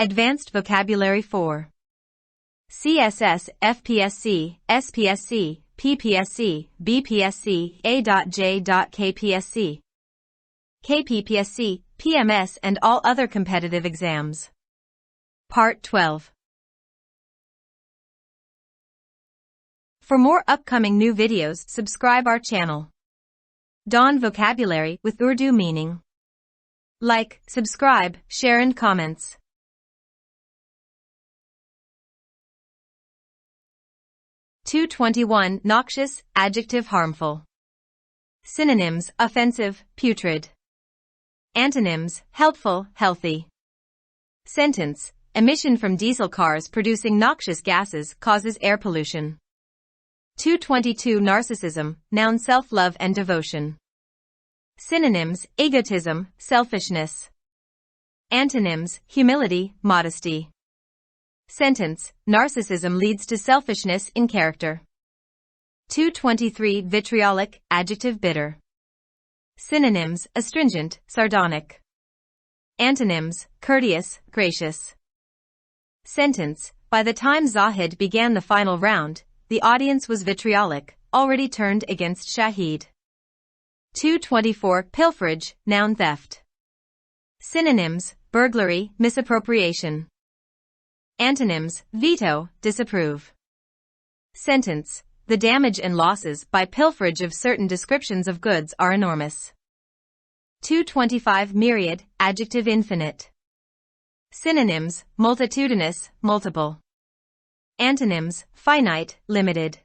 Advanced Vocabulary 4. CSS, FPSC, SPSC, PPSC, BPSC, AJKPSC, KPPSC, PMS and all other competitive exams. Part 12. For more upcoming new videos, subscribe our channel. Dawn Vocabulary with Urdu meaning. Like, subscribe, share and comments. (221) Noxious, adjective harmful. Synonyms: offensive, putrid. Antonyms: helpful, healthy. Sentence: emission from diesel cars producing noxious gases causes air pollution. 222 Narcissism, noun self-love and devotion. Synonyms: egotism, selfishness. Antonyms: humility, modesty. Sentence: narcissism leads to selfishness in character. 223 Vitriolic, adjective bitter. Synonyms: astringent, sardonic. Antonyms: courteous, gracious. Sentence: by the time Zahid began the final round, the audience was vitriolic, already turned against Shahid. 224 Pilferage, noun theft. Synonyms: burglary, misappropriation. Antonyms: veto, disapprove. Sentence: the damage and losses by pilferage of certain descriptions of goods are enormous. 225 Myriad, adjective infinite. Synonyms: multitudinous, multiple. Antonyms: finite, limited.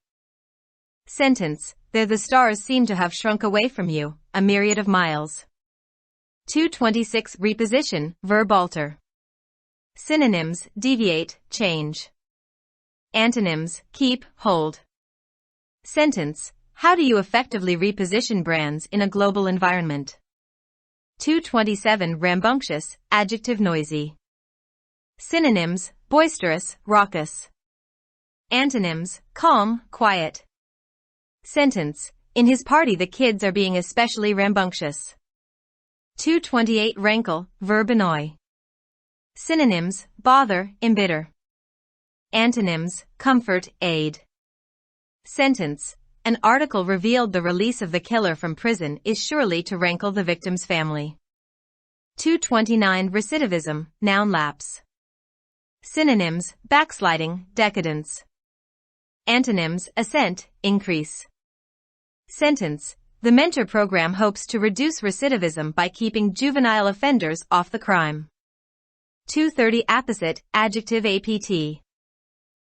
Sentence: there the stars seem to have shrunk away from you, a myriad of miles. 226 Reposition, verb alter. Synonyms: deviate, change. Antonyms: keep, hold. Sentence: how do you effectively reposition brands in a global environment? 227 Rambunctious, adjective noisy. Synonyms: boisterous, raucous. Antonyms: calm, quiet. Sentence: in his party the kids are being especially rambunctious. 228 Rankle, verb annoy. Synonyms: bother, embitter. Antonyms: comfort, aid. Sentence: an article revealed the release of the killer from prison is surely to rankle the victim's family. 229 Recidivism, noun lapse. Synonyms: backsliding, decadence. Antonyms: ascent, increase. Sentence: the mentor program hopes to reduce recidivism by keeping juvenile offenders off the crime. 230 Apposite, adjective apt.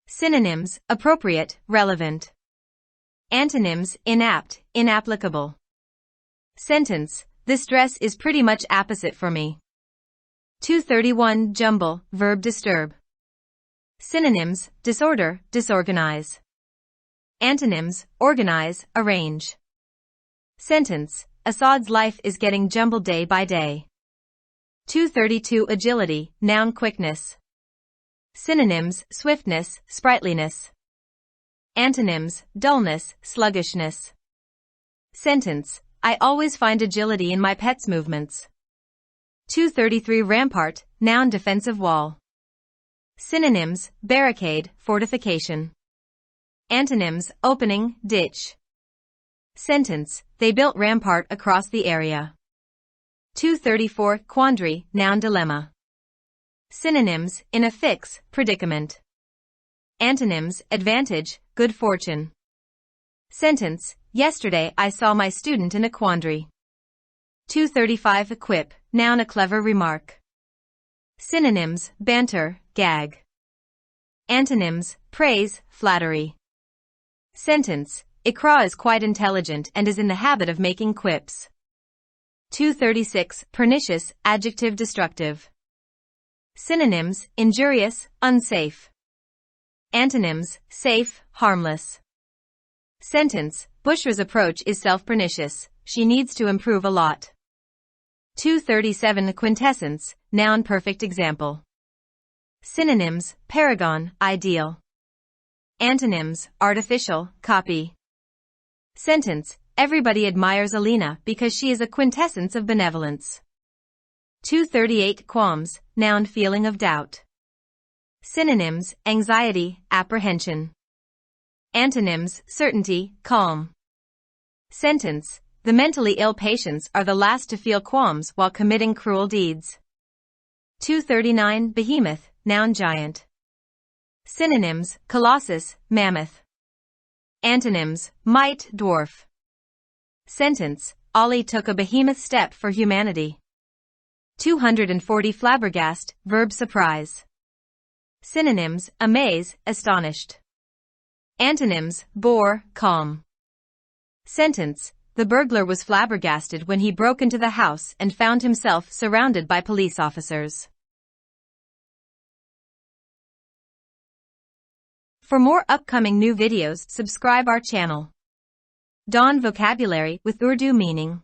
Synonyms: appropriate, relevant. Antonyms: inapt, inapplicable. Sentence: this dress is pretty much apposite for me. 231 Jumble, verb disturb. Synonyms: disorder, disorganize. Antonyms: organize, arrange. Sentence: Assad's life is getting jumbled day by day. 232 Agility, noun quickness. Synonyms: swiftness, sprightliness. Antonyms: dullness, sluggishness. Sentence: I always find agility in my pet's movements. 233 Rampart, noun defensive wall. Synonyms: barricade, fortification. Antonyms: opening, ditch. Sentence: they built rampart across the area. 234 Quandary, noun dilemma. Synonyms: in a fix, predicament. Antonyms: advantage, good fortune. Sentence: yesterday I saw my student in a quandary. 235 Quip, noun a clever remark. Synonyms: banter, gag. Antonyms: praise, flattery. Sentence: Ikra is quite intelligent and is in the habit of making quips. 236 Pernicious, adjective destructive. Synonyms: injurious, unsafe. Antonyms: safe, harmless. Sentence: Bushra's approach is self-pernicious, she needs to improve a lot. 237 Quintessence, noun perfect example. Synonyms: paragon, ideal. Antonyms: artificial, copy. Sentence: everybody admires Alina because she is a quintessence of benevolence. 238 Qualms, noun feeling of doubt. Synonyms, anxiety, apprehension. Antonyms, certainty, calm. Sentence, the mentally ill patients are the last to feel qualms while committing cruel deeds. 239 Behemoth, noun giant. Synonyms, colossus, mammoth. Antonyms, might, dwarf. Sentence, Ollie took a behemoth step for humanity. 240 Flabbergast, verb surprise. Synonyms, amaze, astonished. Antonyms, bore, calm. Sentence, the burglar was flabbergasted when he broke into the house and found himself surrounded by police officers. For more upcoming new videos, subscribe our channel. Dawn Vocabulary with Urdu meaning.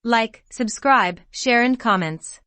Like, subscribe, share and comments.